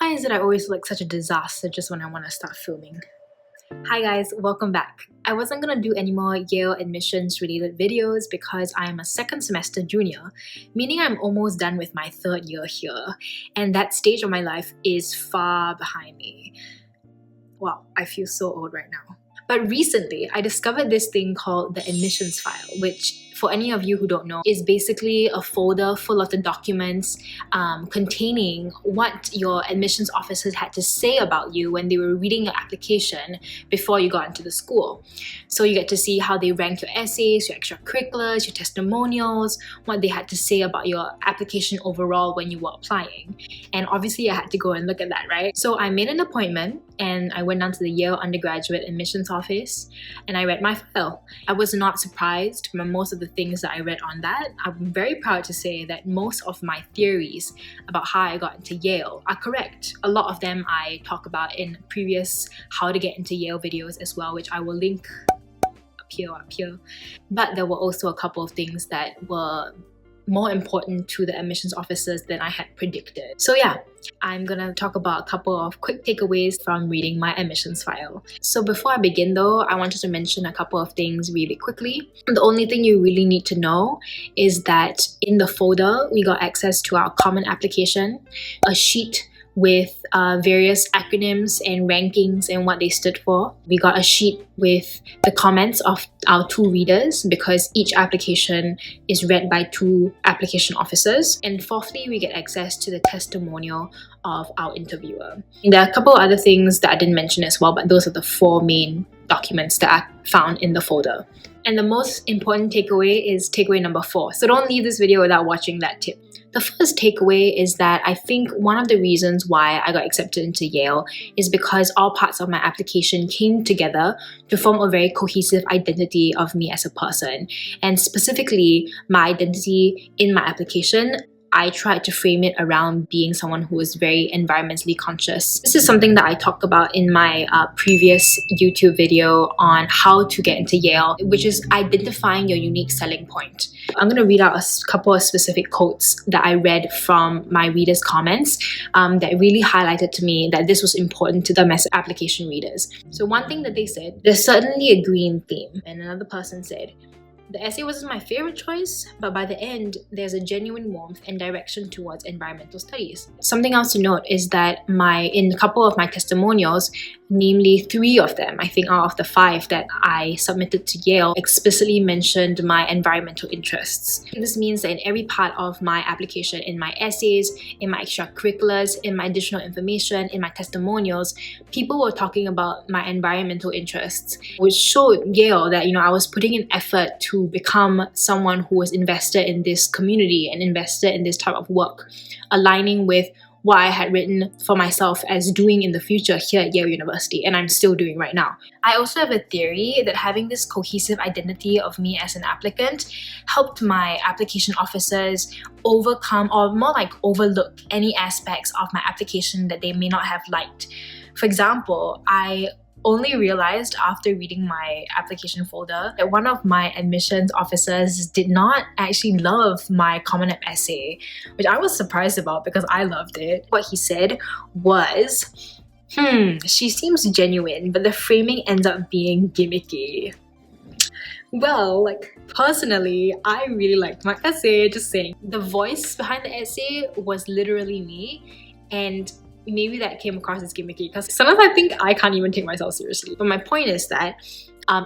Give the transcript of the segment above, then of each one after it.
Why is it I always look like such a disaster just when I want to start filming? Hi guys, welcome back. I wasn't gonna do any more Yale admissions related videos because I'm a second semester junior, meaning I'm almost done with my third year here, and that stage of my life is far behind me. Wow, I feel so old right now. But recently, I discovered this thing called the admissions file, which, for any of you who don't know, is basically a folder full of the documents containing what your admissions officers had to say about you when they were reading your application before you got into the school. So you get to see how they rank your essays, your extracurriculars, your testimonials, what they had to say about your application overall when you were applying. And obviously I had to go and look at that, right? So I made an appointment and I went down to the Yale undergraduate admissions office and I read my file. I was not surprised by most of the things that I read on that. I'm very proud to say that most of my theories about how I got into Yale are correct. A lot of them I talk about in previous how to get into Yale videos as well, which I will link up here. But there were also a couple of things that were more important to the admissions officers than I had predicted. So yeah, I'm gonna talk about a couple of quick takeaways from reading my admissions file. So before I begin though, I wanted to mention a couple of things really quickly. The only thing you really need to know is that in the folder, we got access to our common application, a sheet with various acronyms and rankings and what they stood for. We got a sheet with the comments of our two readers because each application is read by two application officers. And fourthly, we get access to the testimonial of our interviewer. And there are a couple of other things that I didn't mention as well, but those are the four main documents that I found in the folder. And the most important takeaway is takeaway number 4. So don't leave this video without watching that tip. The first takeaway is that I think one of the reasons why I got accepted into Yale is because all parts of my application came together to form a very cohesive identity of me as a person. And specifically, my identity in my application, I tried to frame it around being someone who is very environmentally conscious. This is something that I talked about in my previous YouTube video on how to get into Yale, which is identifying your unique selling point. I'm going to read out a couple of specific quotes that I read from my readers' comments that really highlighted to me that this was important to them as application readers. So one thing that they said, there's certainly a green theme. And another person said, the essay wasn't my favorite choice, but by the end, there's a genuine warmth and direction towards environmental studies. Something else to note is that in a couple of my testimonials, namely 3 of them, I think out of the 5 that I submitted to Yale, explicitly mentioned my environmental interests. This means that in every part of my application, in my essays, in my extracurriculars, in my additional information, in my testimonials, people were talking about my environmental interests, which showed Yale that I was putting in effort to become someone who was invested in this community and invested in this type of work, aligning with what I had written for myself as doing in the future here at Yale University, and I'm still doing right now. I also have a theory that having this cohesive identity of me as an applicant helped my application officers overcome, or more like overlook, any aspects of my application that they may not have liked. For example, I only realized after reading my application folder that one of my admissions officers did not actually love my Common App essay, which I was surprised about because I loved it. What he said was, she seems genuine, but the framing ends up being gimmicky. Well, personally, I really liked my essay, just saying. The voice behind the essay was literally me, and maybe that came across as gimmicky because sometimes I think I can't even take myself seriously. But my point is that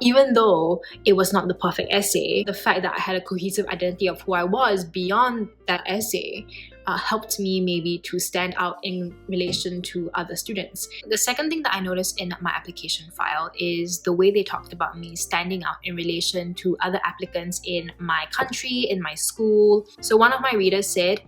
even though it was not the perfect essay, the fact that I had a cohesive identity of who I was beyond that essay helped me maybe to stand out in relation to other students. The second thing that I noticed in my application file is the way they talked about me standing out in relation to other applicants in my country, in my school. So one of my readers said,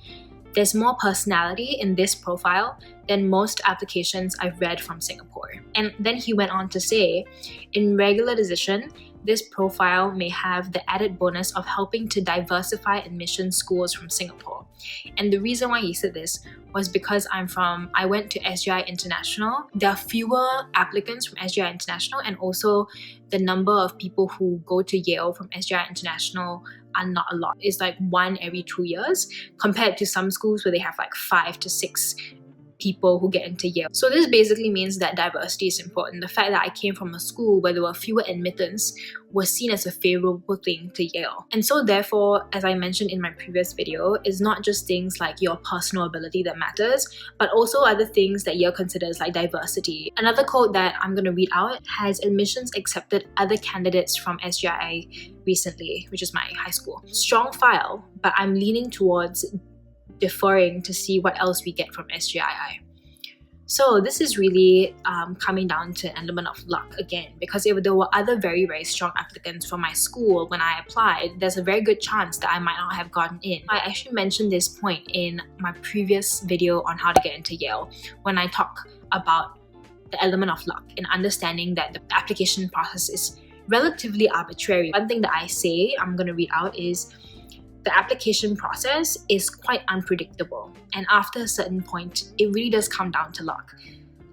there's more personality in this profile than most applications I've read from Singapore. And then he went on to say, in regular decision, this profile may have the added bonus of helping to diversify admission schools from Singapore. And the reason why he said this was because I went to SGI International. There are fewer applicants from SGI International, and also the number of people who go to Yale from SGI International are not a lot. It's like 1 every 2 years compared to some schools where they have like 5 to 6 people who get into Yale. So this basically means that diversity is important. The fact that I came from a school where there were fewer admittance was seen as a favorable thing to Yale. And so therefore, as I mentioned in my previous video, it's not just things like your personal ability that matters, but also other things that Yale considers like diversity. Another quote that I'm going to read out: has admissions accepted other candidates from SGI recently, which is my high school. Strong file, but I'm leaning towards deferring to see what else we get from SGII. So this is really coming down to an element of luck again, because if there were other very, very strong applicants from my school when I applied, there's a very good chance that I might not have gotten in. I actually mentioned this point in my previous video on how to get into Yale, when I talk about the element of luck and understanding that the application process is relatively arbitrary. One thing that I say, I'm going to read out, is the application process is quite unpredictable, and after a certain point, it really does come down to luck.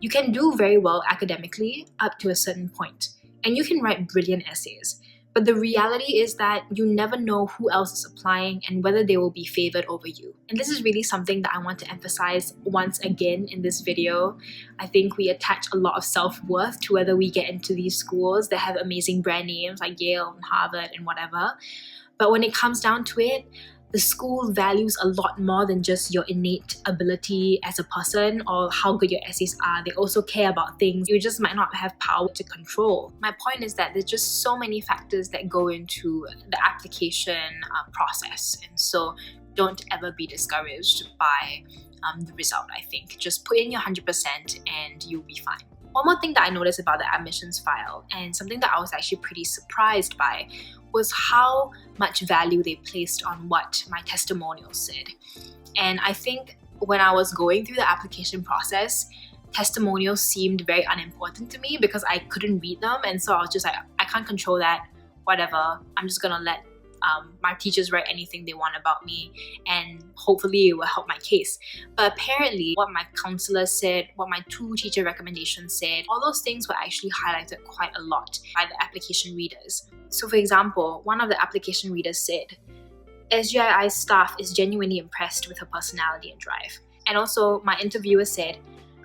You can do very well academically up to a certain point, and you can write brilliant essays, but the reality is that you never know who else is applying and whether they will be favored over you. And this is really something that I want to emphasize once again in this video. I think we attach a lot of self-worth to whether we get into these schools that have amazing brand names like Yale and Harvard and whatever. But when it comes down to it, the school values a lot more than just your innate ability as a person or how good your essays are. They also care about things you just might not have power to control. My point is that there's just so many factors that go into the application process. And so don't ever be discouraged by the result, I think. Just put in your 100% and you'll be fine. One more thing that I noticed about the admissions file, and something that I was actually pretty surprised by, was how much value they placed on what my testimonials said. And I think when I was going through the application process, testimonials seemed very unimportant to me because I couldn't read them, and so I was just like, I can't control that, whatever, I'm just gonna let my teachers write anything they want about me, and hopefully it will help my case. But apparently what my counselor said, what my 2 teacher recommendations said, all those things were actually highlighted quite a lot by the application readers. So for example, one of the application readers said, SGII's staff is genuinely impressed with her personality and drive. And also my interviewer said,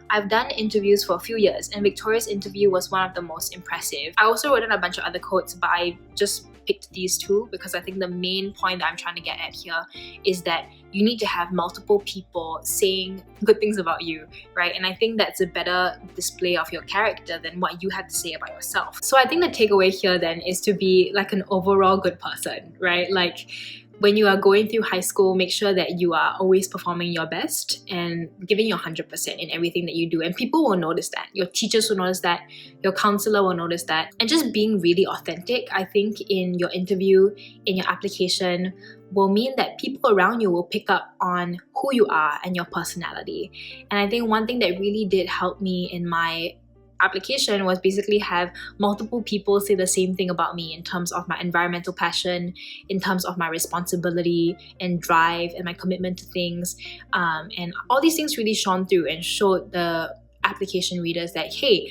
I've done interviews for a few years and Victoria's interview was one of the most impressive. I also wrote in a bunch of other quotes, but I just picked these 2 because I think the main point that I'm trying to get at here is that you need to have multiple people saying good things about you, right? And I think that's a better display of your character than what you had to say about yourself. So I think the takeaway here then is to be like an overall good person, right? Like when you are going through high school, make sure that you are always performing your best and giving your 100% in everything that you do. And people will notice that. Your teachers will notice that. Your counselor will notice that. And just being really authentic, I think, in your interview, in your application, will mean that people around you will pick up on who you are and your personality. And I think one thing that really did help me in my application was basically have multiple people say the same thing about me in terms of my environmental passion, in terms of my responsibility and drive and my commitment to things, and all these things really shone through and showed the application readers that, hey,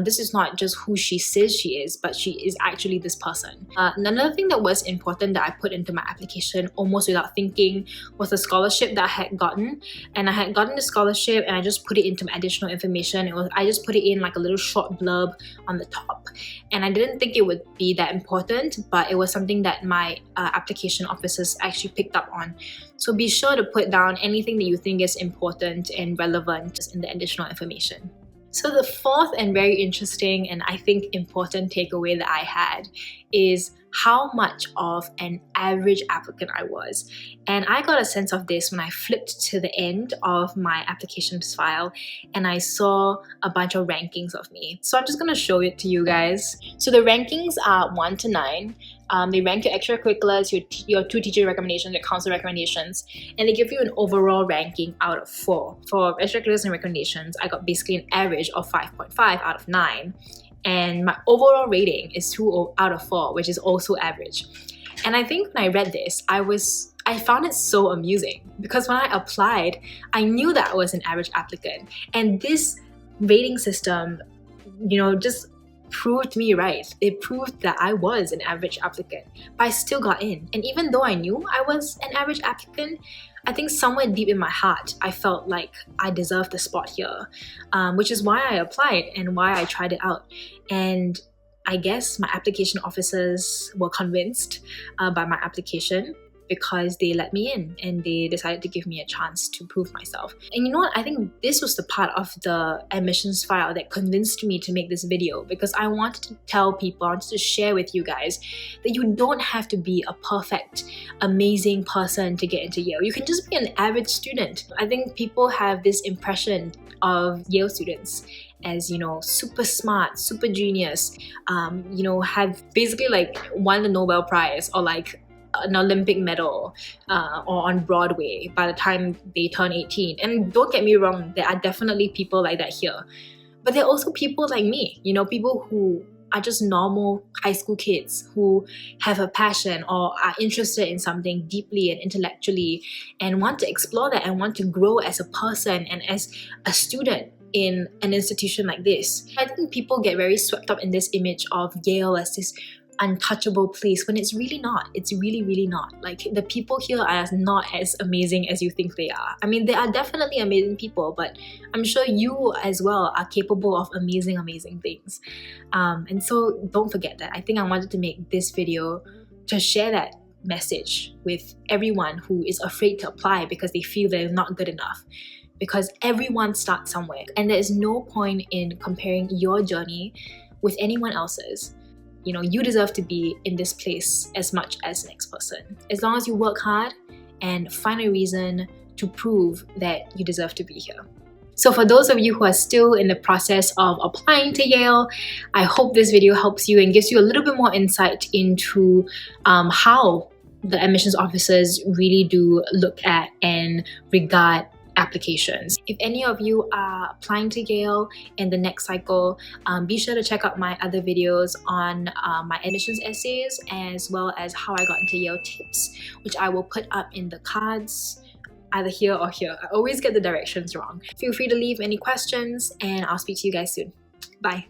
this is not just who she says she is, but she is actually this person. Another thing that was important that I put into my application almost without thinking was the scholarship that I had gotten. And I had gotten the scholarship and I just put it into my additional information. I just put it in like a little short blurb on the top. And I didn't think it would be that important, but it was something that my application officers actually picked up on. So be sure to put down anything that you think is important and relevant in the additional information. So the fourth and very interesting and I think important takeaway that I had is how much of an average applicant I was. And I got a sense of this when I flipped to the end of my applications file and I saw a bunch of rankings of me. So I'm just going to show it to you guys. So the rankings are 1 to 9. They rank your extracurriculars, your 2 teacher recommendations, your council recommendations, and they give you an overall ranking out of 4. For extracurriculars and recommendations, I got basically an average of 5.5 out of 9. And my overall rating is 2 out of 4, which is also average. And I think when I read this, I found it so amusing because when I applied, I knew that I was an average applicant. And this rating system, just proved me right. It proved that I was an average applicant, but I still got in. And even though I knew I was an average applicant, I think somewhere deep in my heart, I felt like I deserved the spot here, which is why I applied and why I tried it out. And I guess my application officers were convinced by my application, because they let me in and they decided to give me a chance to prove myself. And you know what? I think this was the part of the admissions file that convinced me to make this video, because I wanted to tell people, I wanted to share with you guys that you don't have to be a perfect, amazing person to get into Yale. You can just be an average student. I think people have this impression of Yale students as, you know, super smart, super genius, you know, have basically like won the Nobel Prize or like an Olympic medal or on Broadway by the time they turn 18. And don't get me wrong, there are definitely people like that here. But there are also people like me, you know, people who are just normal high school kids who have a passion or are interested in something deeply and intellectually and want to explore that and want to grow as a person and as a student in an institution like this. I think people get very swept up in this image of Yale as this untouchable place, when it's really not. It's really, really not. Like, the people here are not as amazing as you think they are. I mean, there are definitely amazing people, but I'm sure you as well are capable of amazing, amazing things. And so don't forget that. I think I wanted to make this video to share that message with everyone who is afraid to apply because they feel they're not good enough. Because everyone starts somewhere, and there is no point in comparing your journey with anyone else's. You know, you deserve to be in this place as much as the next person. As long as you work hard and find a reason to prove that you deserve to be here. So for those of you who are still in the process of applying to Yale, I hope this video helps you and gives you a little bit more insight into how the admissions officers really do look at and regard applications. If any of you are applying to Yale in the next cycle, be sure to check out my other videos on my admissions essays, as well as how I got into Yale tips, which I will put up in the cards either here or here. I always get the directions wrong. Feel free to leave any questions, and I'll speak to you guys soon. Bye.